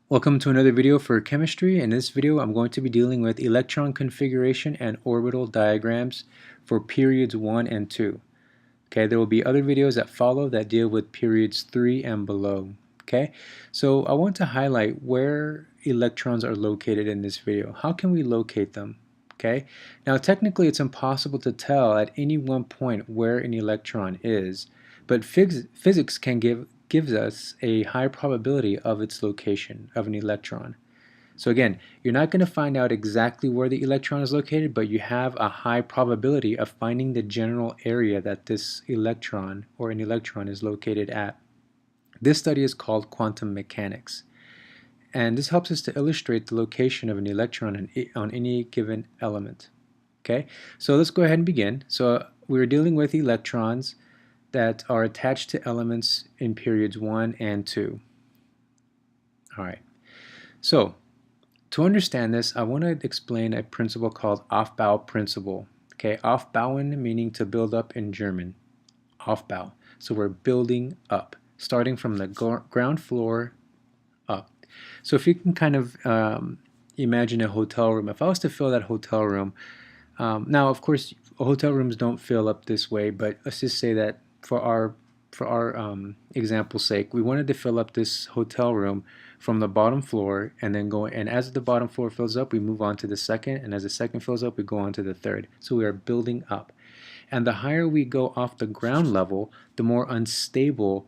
Welcome to another video for chemistry. In this video, I'm going to be dealing with electron configuration and orbital diagrams for periods 1 and 2. Okay, there will be other videos that follow that deal with periods 3 and below. Okay, so I want to highlight where electrons are located in this video. How can we locate them? Okay, now technically it's impossible to tell at any one point where an electron is, but physics gives us a high probability of its location of an electron. So again, you're not going to find out exactly where the electron is located, but you have a high probability of finding the general area that this electron or an electron is located at. This study is called quantum mechanics, and this helps us to illustrate the location of an electron on any given element. Okay, so let's go ahead and begin. So we're dealing with electrons that are attached to elements in periods 1 and 2. All right, so to understand this, I want to explain a principle called Aufbau Principle. Okay, Aufbauen meaning to build up in German. Aufbau. So we're building up, starting from the ground floor up. So if you can kind of imagine a hotel room, if I was to fill that hotel room, now of course hotel rooms don't fill up this way, but let's just say that for our example's sake, we wanted to fill up this hotel room from the bottom floor and then go, and as the bottom floor fills up, we move on to the second, and as the second fills up, we go on to the third. So we are building up. And the higher we go off the ground level, the more unstable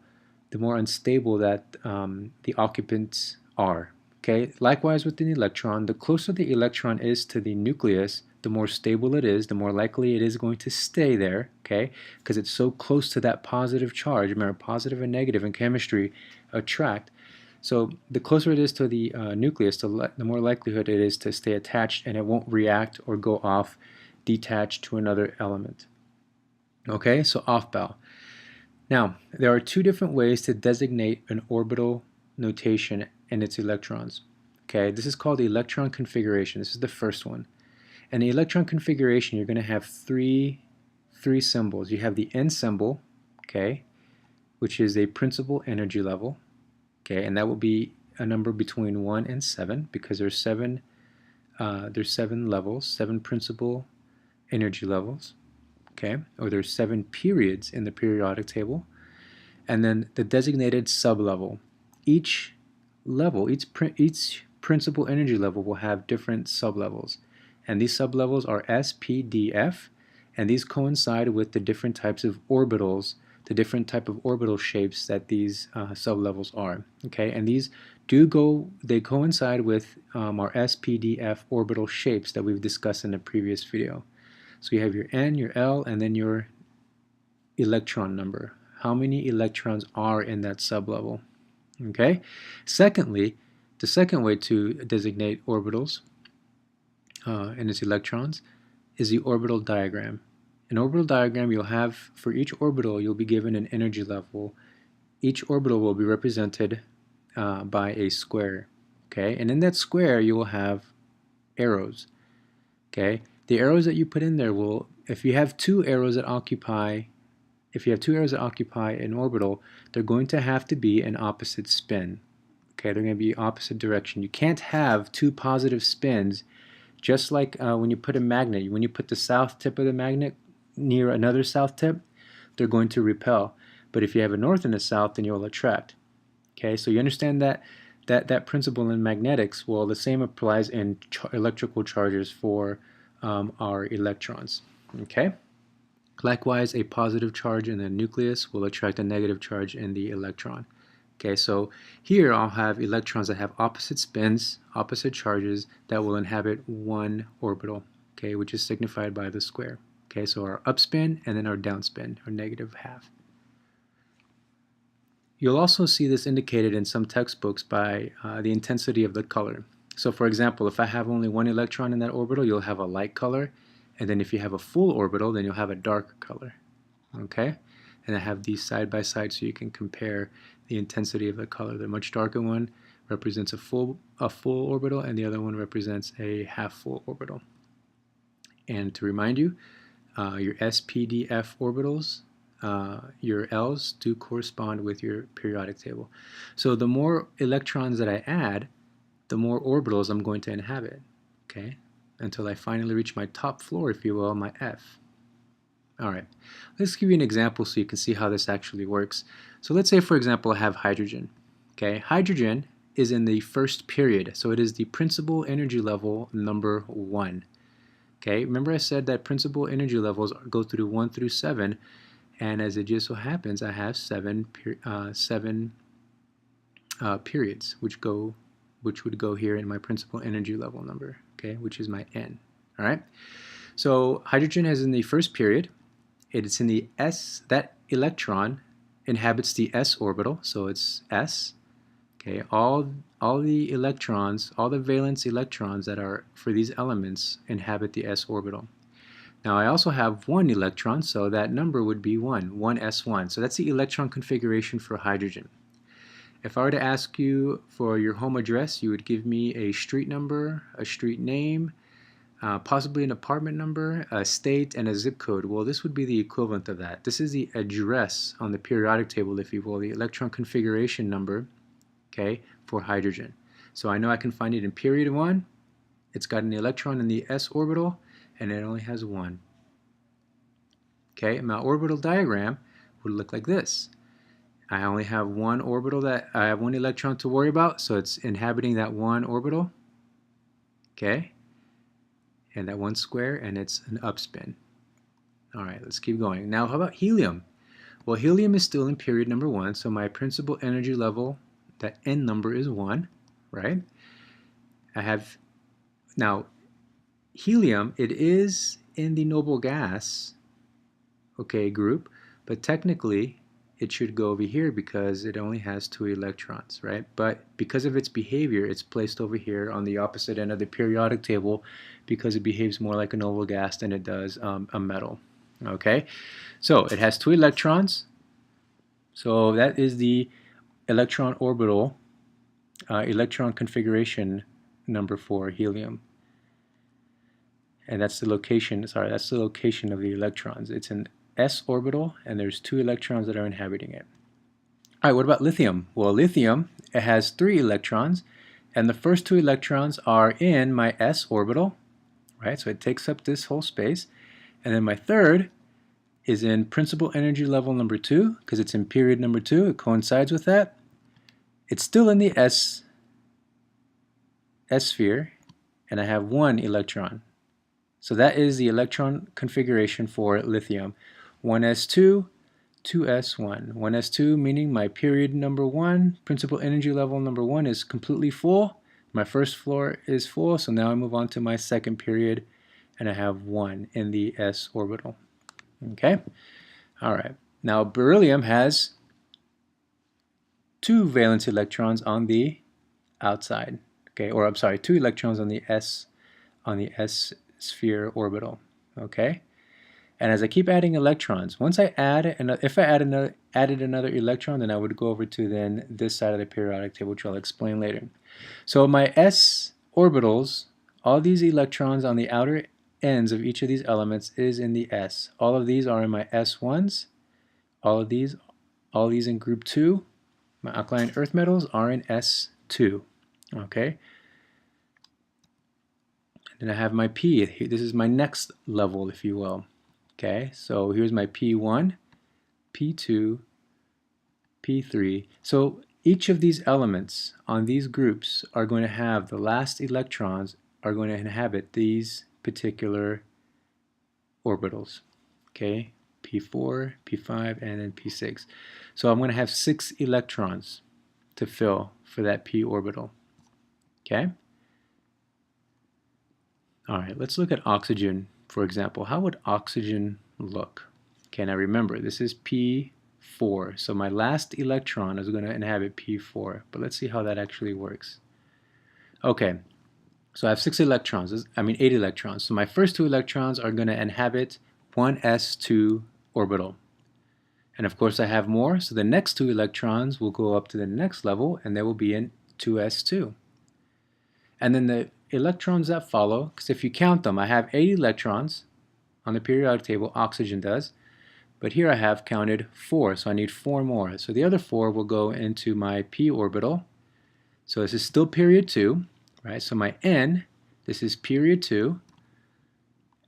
that the occupants are. Okay. Likewise with an electron, the closer the electron is to the nucleus, the more stable it is, the more likely it is going to stay there, okay, because it's so close to that positive charge. Remember, positive and negative in chemistry attract. So the closer it is to the nucleus, the more likelihood it is to stay attached, and it won't react or go off, detached to another element. Okay, so Aufbau. Now, there are two different ways to designate an orbital notation and its electrons. Okay, this is called the electron configuration. This is the first one. And the electron configuration, you're going to have three symbols. You have the N symbol, okay, which is a principal energy level, okay, and that will be a number between 1 and 7 because there's seven levels, 7 principal energy levels, okay, or there's 7 periods in the periodic table, and then the designated sublevel. Each principal energy level will have different sublevels. And these sublevels are S, P, D, F, and these coincide with the different types of orbitals, the different type of orbital shapes that these sublevels are. Okay, and these they coincide with our S, P, D, F orbital shapes that we've discussed in the previous video. So you have your N, your L, and then your electron number. How many electrons are in that sublevel? Okay. Secondly, the second way to designate orbitals and its electrons is the orbital diagram. An orbital diagram you'll have for each orbital, you'll be given an energy level. Each orbital will be represented by a square. Okay, and in that square you will have arrows. Okay, the arrows that you put in there will, if you have two arrows that occupy an orbital, they're going to have to be an opposite spin. Okay, they're going to be opposite direction. You can't have two positive spins, just like when you put a magnet. When you put the south tip of the magnet near another south tip, they're going to repel. But if you have a north and a south, then you'll attract. Okay, so you understand that principle in magnetics. Well, the same applies in electrical charges for our electrons. Okay. Likewise, a positive charge in the nucleus will attract a negative charge in the electron. Okay, so here I'll have electrons that have opposite spins, opposite charges that will inhabit one orbital, okay, which is signified by the square. Okay, so our upspin and then our downspin, our negative half. You'll also see this indicated in some textbooks by the intensity of the color. So for example, if I have only one electron in that orbital, you'll have a light color, and then if you have a full orbital, then you'll have a darker color. Okay? And I have these side by side so you can compare the intensity of the color. The much darker one represents a full orbital, and the other one represents a half full orbital. And to remind you, your S, P, D, F orbitals, your L's do correspond with your periodic table. So the more electrons that I add, the more orbitals I'm going to inhabit, okay, until I finally reach my top floor, if you will, my F. All right, let's give you an example so you can see how this actually works. So let's say, for example, I have hydrogen. Okay, hydrogen is in the first period, so it is the principal energy level number 1. Okay, remember I said that principal energy levels go through 1 through 7, and as it just so happens, I have seven periods, which would go here in my principal energy level number, okay, which is my N. All right, so hydrogen is in the first period. It's in the S. That electron inhabits the S orbital, so it's S. Okay, all the electrons, all the valence electrons that are for these elements inhabit the S orbital. Now I also have 1 electron, so that number would be 1s1. So that's the electron configuration for hydrogen. If I were to ask you for your home address, you would give me a street number, a street name, possibly an apartment number, a state, and a zip code. Well, this would be the equivalent of that. This is the address on the periodic table, if you will, the electron configuration number, okay, for hydrogen. So I know I can find it in period 1. It's got an electron in the s orbital, and it only has 1. Okay, my orbital diagram would look like this. I only have 1 orbital that I have 1 electron to worry about, so it's inhabiting that 1 orbital. Okay, and that 1 square, and it's an upspin. All right, let's keep going. Now, how about helium? Well, helium is still in period number 1, so my principal energy level, that N number, is 1, right? I have, now, helium, it is in the noble gas, okay, group, but technically it should go over here because it only has 2 electrons, right? But because of its behavior, it's placed over here on the opposite end of the periodic table because it behaves more like a noble gas than it does a metal, okay? So it has 2 electrons, so that is the electron orbital, electron configuration number for helium. And that's the location, that's the location of the electrons. It's an s orbital, and there's 2 electrons that are inhabiting it. All right, what about lithium? Well, lithium, it has 3 electrons, and the first 2 electrons are in my s orbital, right? So it takes up this whole space. And then my third is in principal energy level number 2, because it's in period number 2. It coincides with that. It's still in the s sphere, and I have 1 electron. So that is the electron configuration for lithium. 1s2, 2s1. 1s2 meaning my period number 1, principal energy level number 1 is completely full. My first floor is full, so now I move on to my second period, and I have 1 in the s orbital. Okay? All right. Now beryllium has 2 valence electrons on the outside. Okay, or I'm sorry, 2 electrons on the s sphere orbital. Okay, and as I keep adding electrons, once I add, if I added another electron, then I would go over to then this side of the periodic table, which I'll explain later. So my s orbitals, all these electrons on the outer ends of each of these elements is in the s. All of these are in my s1s. All these in group 2, my alkaline earth metals, are in s2. Okay. Then I have my P. This is my next level, if you will. Okay, so here's my P1, P2, P3. So each of these elements on these groups are going to have the last electrons are going to inhabit these particular orbitals. Okay, P4, P5, and then P6. So I'm going to have 6 electrons to fill for that P orbital. Okay. All right, let's look at oxygen, for example. How would oxygen look? Okay, now remember, this is P4, so my last electron is going to inhabit P4, but let's see how that actually works. Okay, so I have 8 electrons. So my first 2 electrons are going to inhabit 1s2 orbital. And of course I have more, so the next 2 electrons will go up to the next level, and they will be in 2s2. And then the electrons that follow, because if you count them, I have 8 electrons on the periodic table, oxygen does, but here I have counted 4, so I need 4 more. So the other 4 will go into my p orbital. So this is still period 2, right? So my N, this is period 2,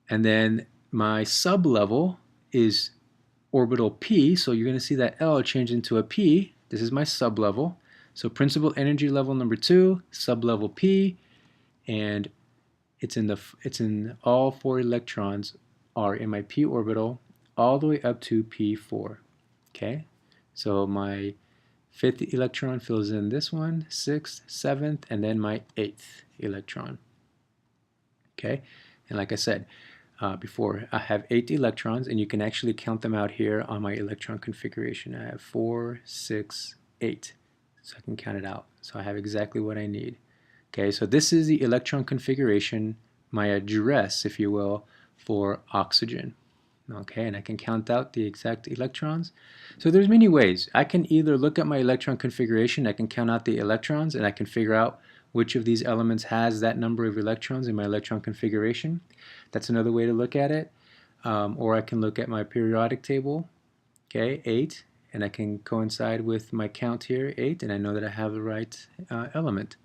and then my sublevel is orbital P, so you're going to see that L change into a P. This is my sublevel. So principal energy level number 2, sublevel P, and it's in all 4 electrons are in my p orbital all the way up to p4. Okay, so my 5th electron fills in this one, 6th, 7th, and then my 8th electron. Okay, and like I said before, I have 8 electrons, and you can actually count them out here on my electron configuration. I have 4, 6, 8, so I can count it out. So I have exactly what I need. Okay, so this is the electron configuration, my address, if you will, for oxygen. Okay, and I can count out the exact electrons. So there's many ways. I can either look at my electron configuration, I can count out the electrons, and I can figure out which of these elements has that number of electrons in my electron configuration. That's another way to look at it. Or I can look at my periodic table, okay, 8, and I can coincide with my count here, 8, and I know that I have the right element.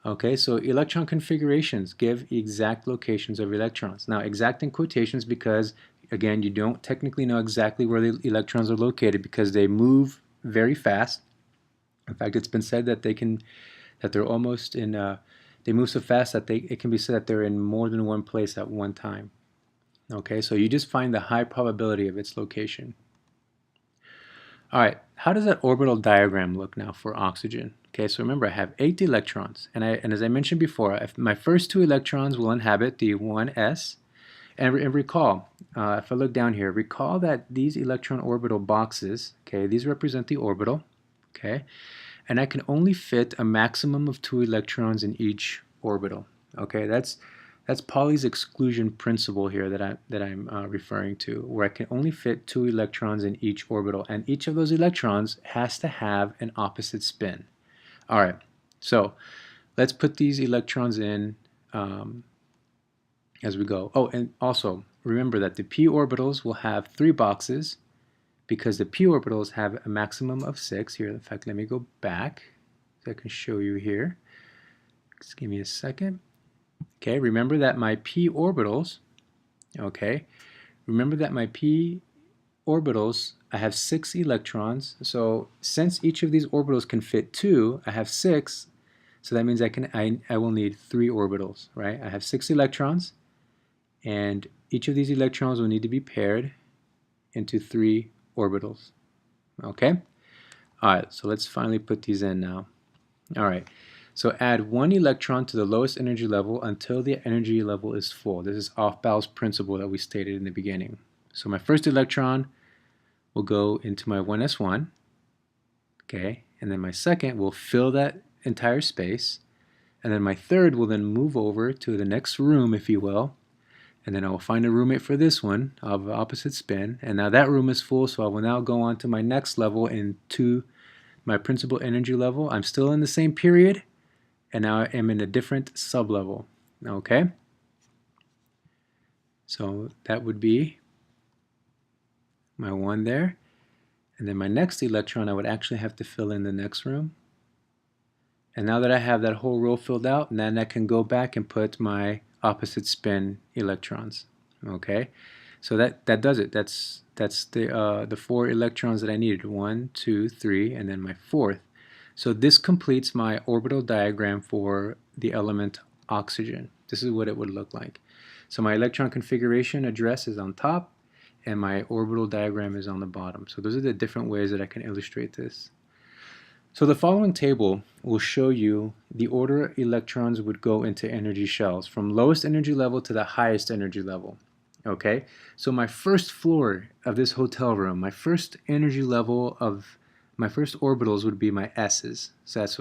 Okay, so electron configurations give exact locations of electrons. Now, exact in quotations because, again, you don't technically know exactly where the electrons are located because they move very fast. In fact, it's been said that they're almost in, they move so fast that it can be said that they're in more than one place at one time. Okay, so you just find the high probability of its location. All right, how does that orbital diagram look now for oxygen? Okay, so remember I have 8 electrons, and as I mentioned before, my first 2 electrons will inhabit the 1s, and recall, if I look down here, recall that these electron orbital boxes, okay, these represent the orbital, okay, and I can only fit a maximum of 2 electrons in each orbital, okay, that's Pauli's exclusion principle here that I'm referring to, where I can only fit 2 electrons in each orbital, and each of those electrons has to have an opposite spin. All right, so let's put these electrons in as we go. Oh, and also remember that the p orbitals will have 3 boxes because the p orbitals have a maximum of 6. Here, in fact, let me go back so I can show you here. Just give me a second. Okay, remember that my p orbitals, okay, remember that my p orbitals, I have 6 electrons. So since each of these orbitals can fit 2, I have 6. So that means I will need 3 orbitals, right? I have 6 electrons, and each of these electrons will need to be paired into 3 orbitals. Okay? All right, so let's finally put these in now. All right. So add 1 electron to the lowest energy level until the energy level is full. This is Aufbau's principle that we stated in the beginning. So my first electron will go into my 1s1, okay, and then my second will fill that entire space, and then my third will then move over to the next room, if you will, and then I will find a roommate for this one of opposite spin, and now that room is full, so I will now go on to my next level into my principal energy level. I'm still in the same period, and now I am in a different sublevel. Okay? So that would be my 1 there. And then my next electron, I would actually have to fill in the next room. And now that I have that whole row filled out, then I can go back and put my opposite spin electrons. Okay? So that does it. That's the 4 electrons that I needed. 1, 2, 3, and then my 4th. So this completes my orbital diagram for the element oxygen. This is what it would look like. So my electron configuration address is on top, and my orbital diagram is on the bottom. So those are the different ways that I can illustrate this. So the following table will show you the order electrons would go into energy shells from lowest energy level to the highest energy level. Okay, so my first floor of this hotel room, my first energy level of my first orbitals would be my S's. So that's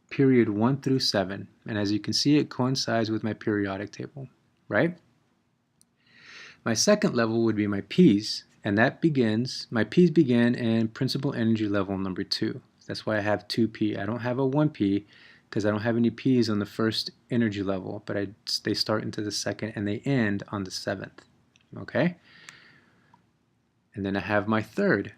period 1 through 7. And as you can see, it coincides with my periodic table, right? My second level would be my P's, and my P's begin in principal energy level number 2. That's why I have 2p. I don't have a 1p because I don't have any p's on the first energy level, but they start into the second and they end on the 7th. Okay? And then I have my third.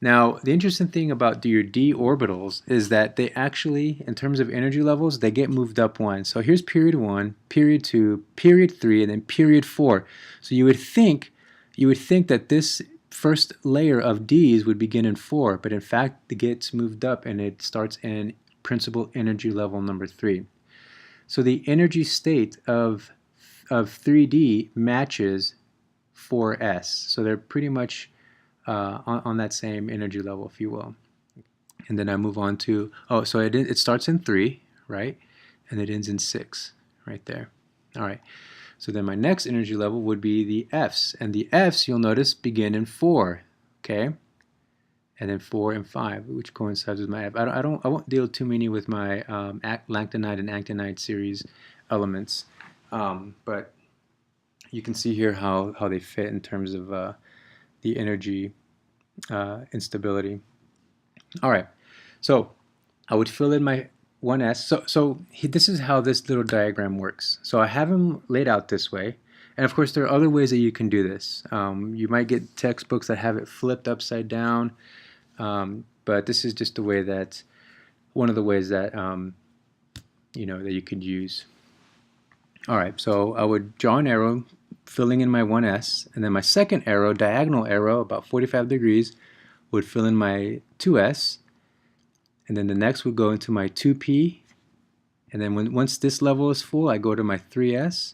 Now, the interesting thing about your d orbitals is that they actually, in terms of energy levels, they get moved up one. So here's period 1, period 2, period 3, and then period 4. So you would think that this first layer of D's would begin in 4, but in fact it gets moved up and it starts in principal energy level number 3. So the energy state of 3D matches 4s. So they're pretty much on that same energy level, if you will. And then I move on to, so it starts in 3, right? And it ends in 6, right there. All right. So then my next energy level would be the F's. And the F's, you'll notice, begin in 4, okay? And then 4 and 5, which coincides with my F. I won't deal too many with my lanthanide and actinide series elements, but you can see here how they fit in terms of the energy instability. All right, so I would fill in my 1s. So this is how this little diagram works. So I have them laid out this way. And of course, there are other ways that you can do this. You might get textbooks that have it flipped upside down. But this is just one of the ways that that you could use. All right, so I would draw an arrow filling in my 1s, and then my second arrow, diagonal arrow, about 45 degrees, would fill in my 2s, and then the next would go into my 2p, and then once this level is full, I go to my 3s,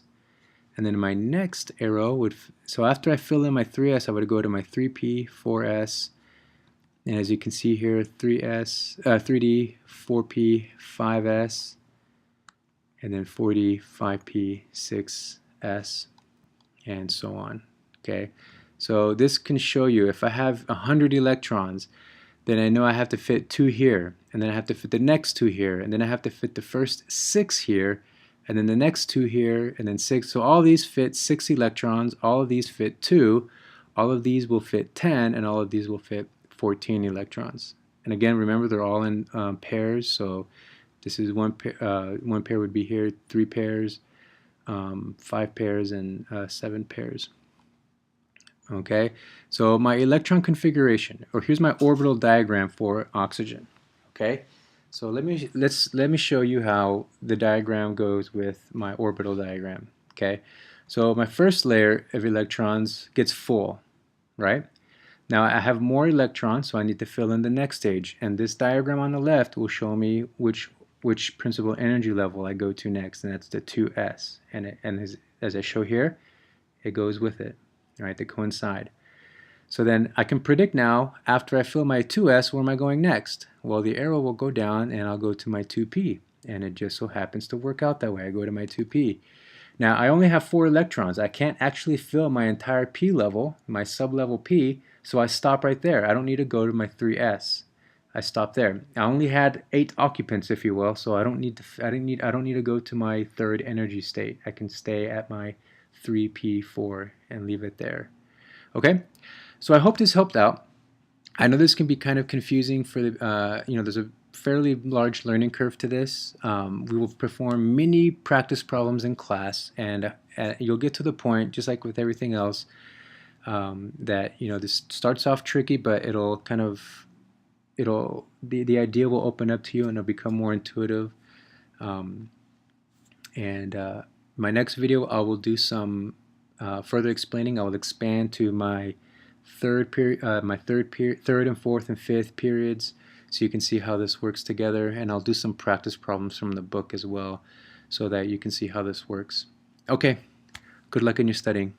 and then my next arrow would, so after I fill in my 3s, I would go to my 3p, 4s, and as you can see here, 3d, 4p, 5s, and then 4d, 5p, 6s, and so on. Okay, so this can show you if I have 100 electrons, then I know I have to fit 2 here, and then I have to fit the next 2 here, and then I have to fit the first 6 here, and then the next 2 here, and then 6. So all these fit 6 electrons, all of these fit 2, all of these will fit 10, and all of these will fit 14 electrons. And again, remember they're all in pairs, so this is one pair would be here, 3 pairs, 5 pairs, and 7 pairs. Okay, so my electron configuration, or here's my orbital diagram for oxygen. Okay, so let me show you how the diagram goes with my orbital diagram. Okay, so my first layer of electrons gets full, right? Now I have more electrons, so I need to fill in the next stage, and this diagram on the left will show me which principal energy level I go to next, and that's the 2s, and as I show here, it goes with it. Right, they coincide. So then I can predict now, after I fill my 2s, where am I going next? Well, the arrow will go down and I'll go to my 2p, and it just so happens to work out that way. I go to my 2p. Now I only have 4 electrons. I can't actually fill my entire p level, my sublevel p, so I stop right there. I don't need to go to my 3s. I stop there. I only had 8 occupants, if you will, so I don't need to go to my third energy state. I can stay at my 3p4 and leave it there. Okay, so I hope this helped out. I know this can be kind of confusing for the there's a fairly large learning curve to this. We will perform many practice problems in class, and you'll get to the point, just like with everything else, that this starts off tricky, but the idea will open up to you and it'll become more intuitive. My next video, I will do some further explaining. I will expand to my third and fourth and fifth periods, so you can see how this works together. And I'll do some practice problems from the book as well, so that you can see how this works. Okay, good luck in your studying.